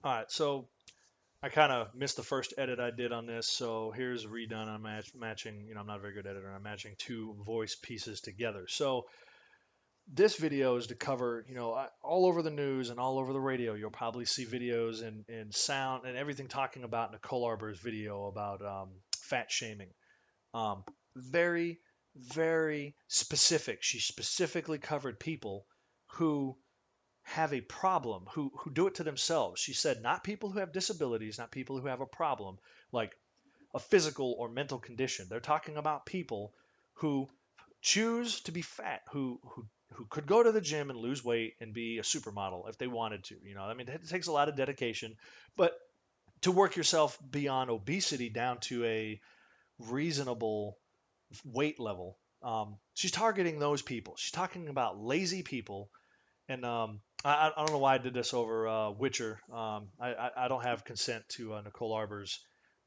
All right, so I kind of missed the first edit I did on this, so here's redone. I'm matching, I'm not a very good editor. I'm matching two voice pieces together. So this video is to cover, all over the news and all over the radio. You'll probably see videos and sound and everything talking about Nicole Arbour's video about fat shaming. Um, very, very specific. She specifically covered people who have a problem, who do it to themselves. She said not people who have disabilities, not people who have a problem, like a physical or mental condition. They're talking about people who choose to be fat, who could go to the gym and lose weight and be a supermodel if they wanted to. I mean, it takes a lot of dedication, but to work yourself beyond obesity down to a reasonable weight level. She's targeting those people. She's talking about lazy people, and I don't know why I did this over Witcher. I don't have consent to Nicole Arbour's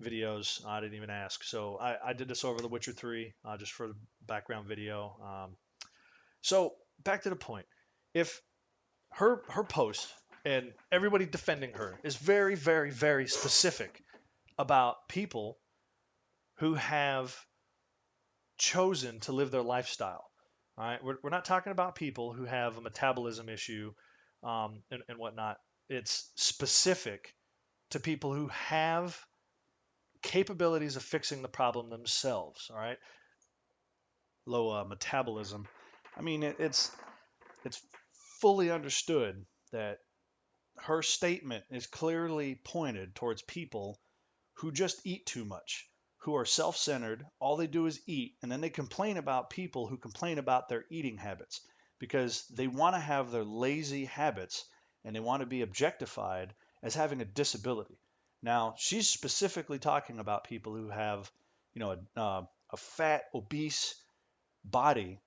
videos. I didn't even ask, so I did this over The Witcher 3 just for the background video. So back to the point. If her post and everybody defending her is very, very, very specific about people who have chosen to live their lifestyle. All right, we're not talking about people who have a metabolism issue and whatnot. It's specific to people who have capabilities of fixing the problem themselves. All right, low metabolism. I mean, it's fully understood that her statement is clearly pointed towards people who just eat too much, who are self centered. All they do is eat, and then they complain about people who complain about their eating habits because they want to have their lazy habits and they want to be objectified as having a disability. Now, she's specifically talking about people who have, a fat, obese body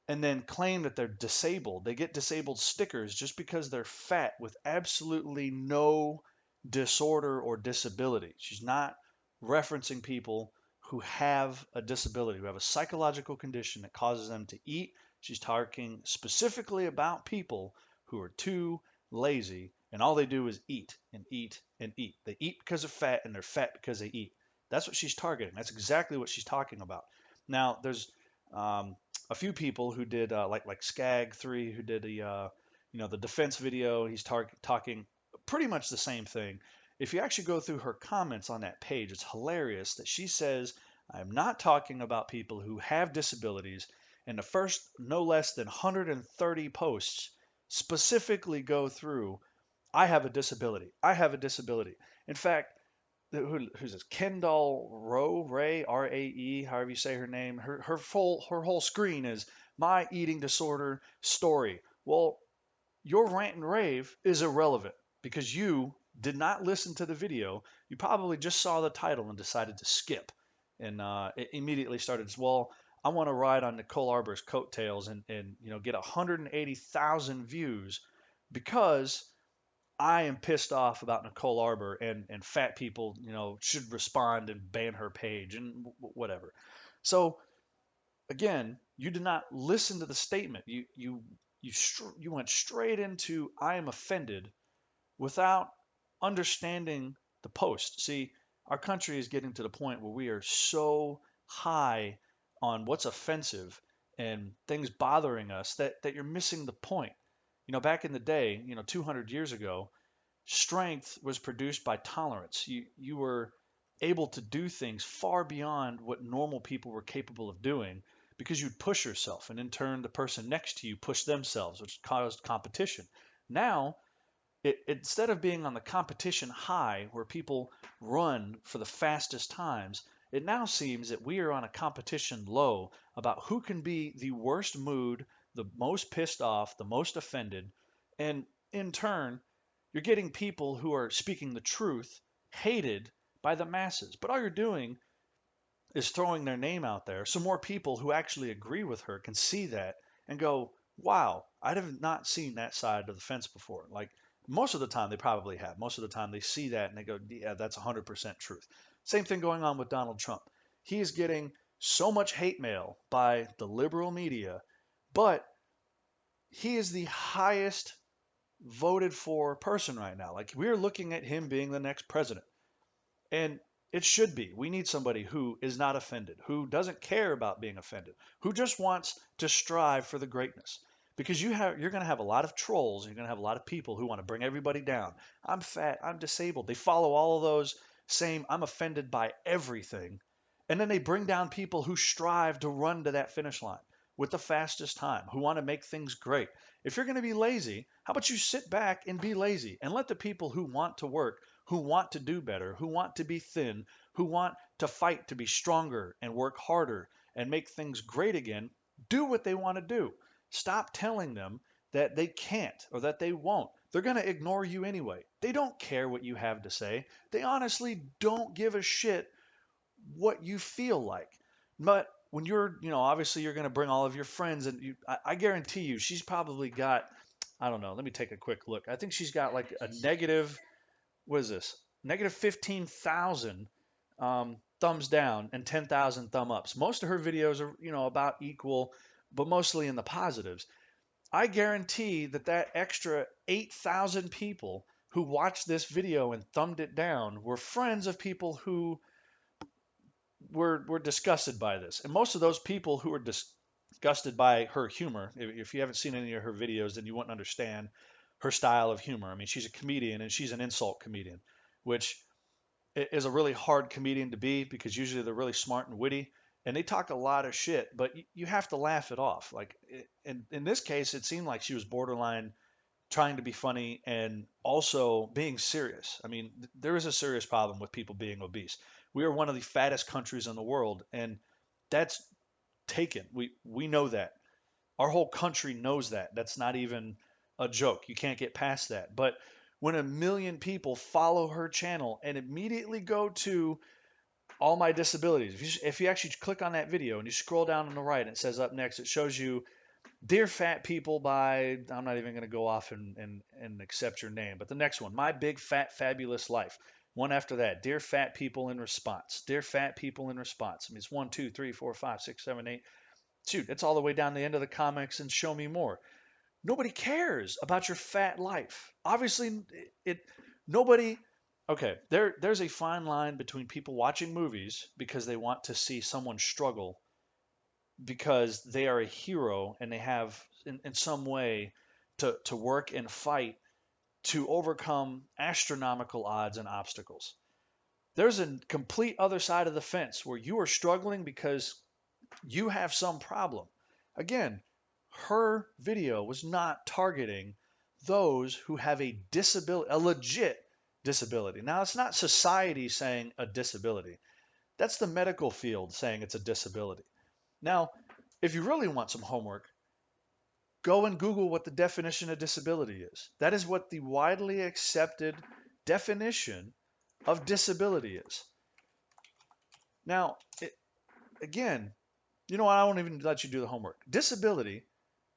and then claim that they're disabled. They get disabled stickers just because they're fat with absolutely no disorder or disability. She's not referencing people who have a disability, who have a psychological condition that causes them to eat. She's talking specifically about people who are too lazy and all they do is eat and eat and eat. They eat because of fat and they're fat because they eat. That's what she's targeting. That's exactly what she's talking about. Now, there's um, a few people who did like Skag 3 who did the defense video. He's talking pretty much the same thing. If you actually go through her comments on that page, it's hilarious that she says, I'm not talking about people who have disabilities. And the first no less than 130 posts specifically go through, I have a disability. I have a disability. In fact, who's this? Kendall Ray, Rae, however you say her name. Her whole screen is my eating disorder story. Well, your rant and rave is irrelevant because you did not listen to the video. You probably just saw the title and decided to skip, and it immediately started. Well, I want to ride on Nicole Arbour's coattails and get 180,000 views because I am pissed off about Nicole Arbour and fat people, should respond and ban her page and whatever. So again, you did not listen to the statement. You went straight into I am offended without understanding the post. See, our country is getting to the point where we are so high on what's offensive and things bothering us that you're missing the point. Back in the day, 200 years ago, strength was produced by tolerance. You were able to do things far beyond what normal people were capable of doing because you'd push yourself, and in turn, the person next to you pushed themselves, which caused competition. Now, instead of being on the competition high where people run for the fastest times, it now seems that we are on a competition low about who can be the worst mood, the most pissed off, the most offended, and in turn, you're getting people who are speaking the truth hated by the masses. But all you're doing is throwing their name out there so more people who actually agree with her can see that and go, wow, I have not seen that side of the fence before. Like most of the time, they probably have. Most of the time, they see that and they go, yeah, that's 100% truth. Same thing going on with Donald Trump. He is getting so much hate mail by the liberal media, but he is the highest voted for person right now. Like we're looking at him being the next president. And it should be. We need somebody who is not offended, who doesn't care about being offended, who just wants to strive for the greatness. Because you're going to have a lot of trolls, you're going to have a lot of people who want to bring everybody down. I'm fat, I'm disabled. They follow all of those same I'm offended by everything. And then they bring down people who strive to run to that finish line with the fastest time, who want to make things great. If you're going to be lazy, how about you sit back and be lazy and let the people who want to work, who want to do better, who want to be thin, who want to fight to be stronger and work harder and make things great again, do what they want to do. Stop telling them that they can't or that they won't. They're going to ignore you anyway. They don't care what you have to say. They honestly don't give a shit what you feel like. But when obviously you're going to bring all of your friends, and I guarantee you, she's probably got, I don't know, let me take a quick look. I think she's got like a negative, what is this? Negative 15,000 thumbs down and 10,000 thumb ups. Most of her videos are, about equal, but mostly in the positives. I guarantee that extra 8,000 people who watched this video and thumbed it down were friends of people who were disgusted by this. And most of those people who were disgusted by her humor, if you haven't seen any of her videos, then you wouldn't understand her style of humor. I mean, she's a comedian and she's an insult comedian, which is a really hard comedian to be because usually they're really smart and witty and they talk a lot of shit, but you have to laugh it off. Like in this case, it seemed like she was borderline trying to be funny and also being serious. I mean, there is a serious problem with people being obese. We are one of the fattest countries in the world, and that's taken. We know that. Our whole country knows that. That's not even a joke. You can't get past that. But when a million people follow her channel and immediately go to all my disabilities, if you actually click on that video and you scroll down on the right, it says up next, it shows you Dear Fat People by, I'm not even going to go off and accept your name, but the next one, My Big Fat Fabulous Life. One after that, Dear Fat People in Response. Dear Fat People in Response. I mean, it's 1, 2, 3, 4, 5, 6, 7, 8. Shoot, it's all the way down the end of the comics and show me more. Nobody cares about your fat life. Obviously, it nobody. Okay, there's a fine line between people watching movies because they want to see someone struggle because they are a hero and they have in some way to work and fight to overcome astronomical odds and obstacles. There's a complete other side of the fence where you are struggling because you have some problem. Again, her video was not targeting those who have a disability, a legit disability. Now, it's not society saying a disability. That's the medical field saying it's a disability. Now, if you really want some homework, go and Google what the definition of disability is. That is what the widely accepted definition of disability is. Now, again, you know what? I won't even let you do the homework. Disability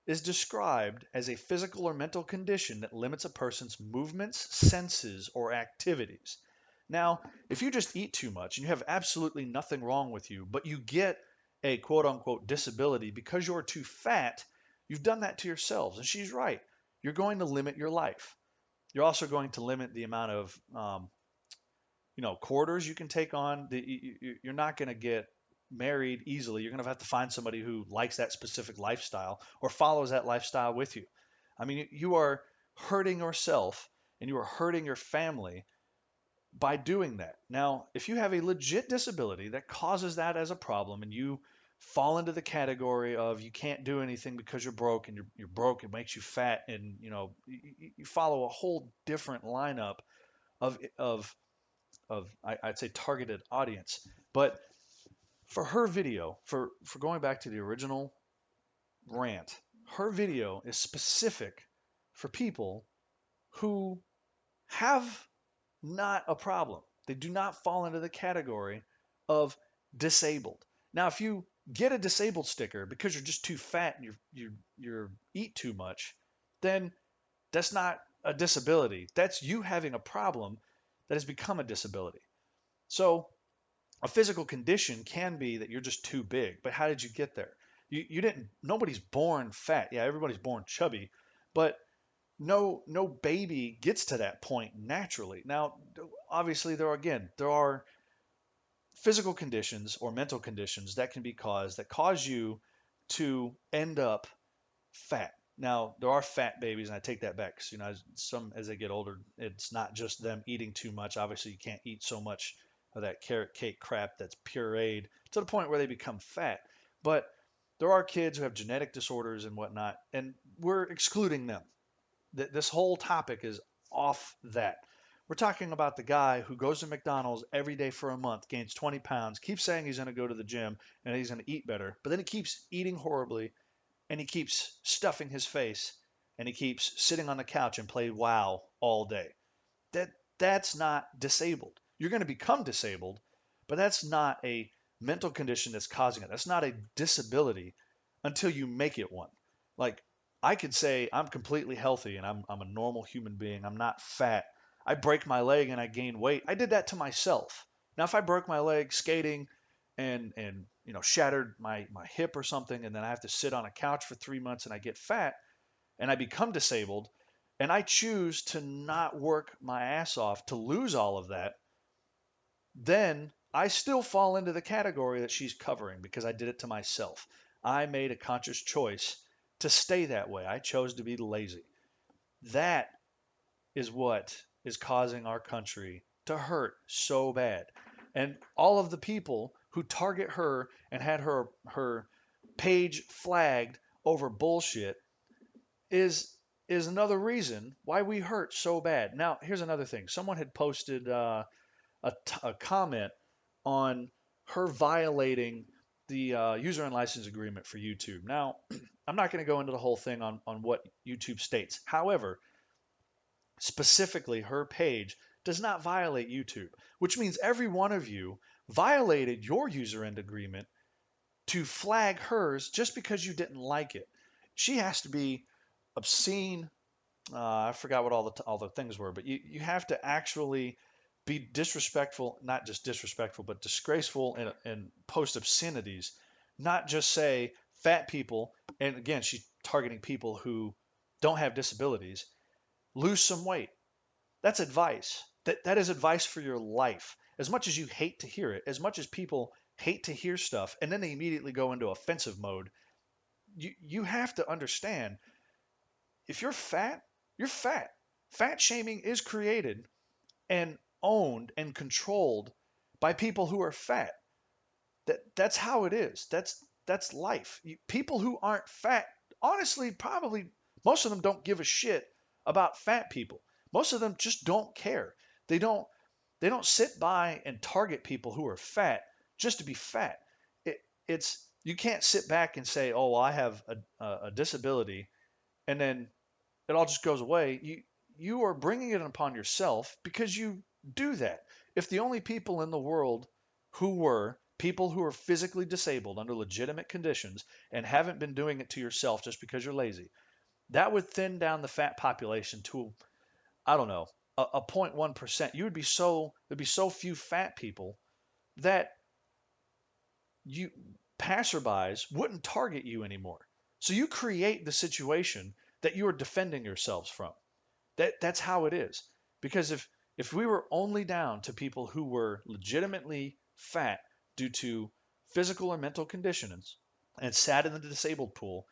is described as a physical or mental condition that limits a person's movements, senses, or activities. Now, if you just eat too much and you have absolutely nothing wrong with you, but you get a quote unquote disability because you're too fat, you've done that to yourselves. And she's right. You're going to limit your life. You're also going to limit the amount of quarters you can take on. You're not going to get married easily. You're going to have to find somebody who likes that specific lifestyle or follows that lifestyle with you. I mean, you are hurting yourself and you are hurting your family by doing that. Now, if you have a legit disability that causes that as a problem and you fall into the category of you can't do anything because you're broke and you're broke, it makes you fat, and you follow a whole different lineup of I'd say targeted audience. But for her video, for going back to the original rant, her video is specific for people who have not a problem. They do not fall into the category of disabled. Now, if you get a disabled sticker because you're just too fat and you eat too much, then that's not a disability. That's you having a problem that has become a disability. So a physical condition can be that you're just too big, but how did you get there? You didn't. Nobody's born fat. Yeah, everybody's born chubby, but no baby gets to that point naturally. Now, obviously, there are physical conditions or mental conditions that can be caused that cause you to end up fat. Now, there are fat babies, and I take that back because some as they get older, it's not just them eating too much. Obviously, you can't eat so much of that carrot cake crap that's pureed to the point where they become fat. But there are kids who have genetic disorders and whatnot, and we're excluding them. This whole topic is off that. We're talking about the guy who goes to McDonald's every day for a month, gains 20 pounds, keeps saying he's going to go to the gym and he's going to eat better, but then he keeps eating horribly and he keeps stuffing his face and he keeps sitting on the couch and play WoW all day. That that's not disabled. You're going to become disabled, but that's not a mental condition that's causing it. That's not a disability until you make it one. Like I could say I'm completely healthy and I'm a normal human being. I'm not fat. I break my leg and I gain weight. I did that to myself. Now if I broke my leg skating and shattered my hip or something and then I have to sit on a couch for 3 months and I get fat, and I become disabled and I choose to not work my ass off to lose all of that, then I still fall into the category that she's covering because I did it to myself. I made a conscious choice to stay that way. I chose to be lazy. That is what is causing our country to hurt so bad. And all of the people who target her and had her page flagged over bullshit is is another reason why we hurt so bad. Now, here's another thing. Someone had posted a comment on her violating the user and license agreement for YouTube. Now, I'm not going to go into the whole thing on what YouTube states. However, specifically, her page does not violate YouTube, which means every one of you violated your user end agreement to flag hers just because you didn't like it. She has to be obscene. I forgot what all the things were, but you have to actually be disrespectful, not just disrespectful, but disgraceful and post obscenities, not just say fat people. And again, she's targeting people who don't have disabilities. Lose some weight. That's advice. That is advice for your life. As much as you hate to hear it, as much as people hate to hear stuff, and then they immediately go into offensive mode. You have to understand if you're fat, you're fat. Fat shaming is created and owned and controlled by people who are fat. That's how it is. That's life. People who aren't fat, honestly, probably most of them don't give a shit about fat people. Most of them just don't care. They don't they don't sit by and target people who are fat just to be fat. It, it's you can't sit back and say, "Oh, well, I have a disability," and then it all just goes away. You are bringing it upon yourself because you do that. If the only people in the world who were people who are physically disabled under legitimate conditions and haven't been doing it to yourself just because you're lazy, that would thin down the fat population to, I don't know, a 0.1%. There'd be so few fat people that you passerbys wouldn't target you anymore. So you create the situation that you are defending yourselves from. That's how it is. Because if we were only down to people who were legitimately fat due to physical or mental conditions and sat in the disabled pool,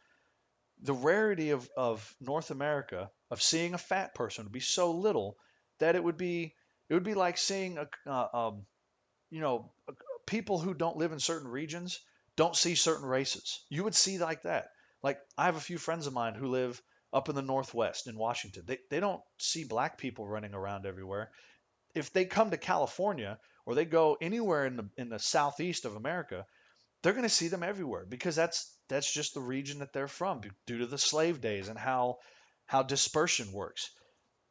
the rarity of North America of seeing a fat person would be so little that it would be like seeing you know people who don't live in certain regions don't see certain races. You would see like that. Like I have a few friends of mine who live up in the Northwest in Washington. They don't see black people running around everywhere. If they come to California or they go anywhere in the southeast of America, they're going to see them everywhere because that's just the region that they're from due to the slave days and how dispersion works.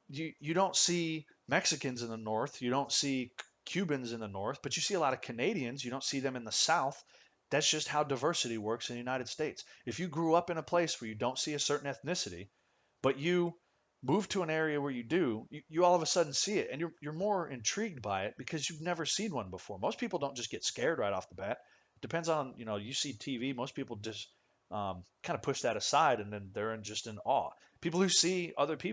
You don't see Mexicans in the north, you don't see Cubans in the north, but you see a lot of Canadians. You don't see them in the south. That's just how diversity works in the United States. If you grew up in a place where you don't see a certain ethnicity, but you move to an area where you do, you all of a sudden see it, and you're more intrigued by it because you've never seen one before. Most people don't just get scared right off the bat. It depends on you see TV. Most people just kind of push that aside, and then they're just in awe. People who see other people